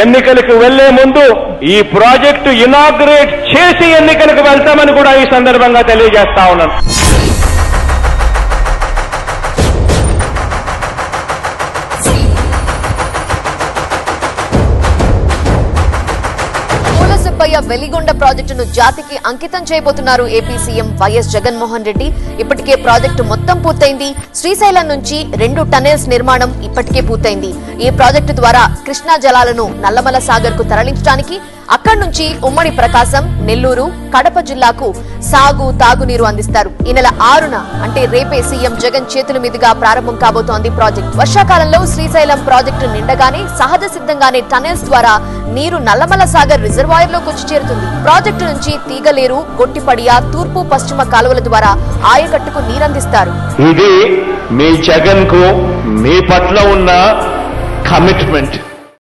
ఎన్నికలకు వెళ్లే ముందు ఈ ప్రాజెక్టు ఇనాగ్రేట్ చేసి ఎన్నికలకు వెళ్తామని కూడా ఈ సందర్భంగా తెలియజేస్తా ఉన్నాను. వెలిగొండ ప్రాజెక్టును జాతికి అంకితం చేయబోతున్నారు AP CM YS Jaganmohan Reddy. ఇప్పటికే ప్రాజెక్టు మొత్తం పూర్తయింది. శ్రీశైలం నుంచి 2 టనెల్స్ నిర్మాణం ఇప్పటికే పూర్తయింది. ఈ ప్రాజెక్టు ద్వారా కృష్ణా జలాలను నల్లమల సాగర్ కు తరలించడానికి అక్కడి నుంచి ఉమ్మడి ప్రకాశం, నెల్లూరు, కడప జిల్లాకు సాగు, తాగునీరు అందిస్తారు. ఈ నెల 6న అంటే రేపే సీఎం జగన్ చేతుల మీదుగా ప్రారంభం కాబోతోంది ప్రాజెక్టు. వర్షాకాలంలో శ్రీశైలం ప్రాజెక్టు నిండగానే సహజ సిద్ధంగానే టనెల్స్ ద్వారా నీరు నల్లమల సాగర్ రిజర్వాయర్ లోకి వచ్చి చేరుతుంది. ప్రాజెక్టు నుంచి తీగలేరు, గొట్టిపడియ, తూర్పు, పశ్చిమ కాలువల ద్వారా ఆయకట్టుకు నీరందిస్తారు. ఇది మీ జగన్ కు మీ పట్ల ఉన్న కమిట్మెంట్.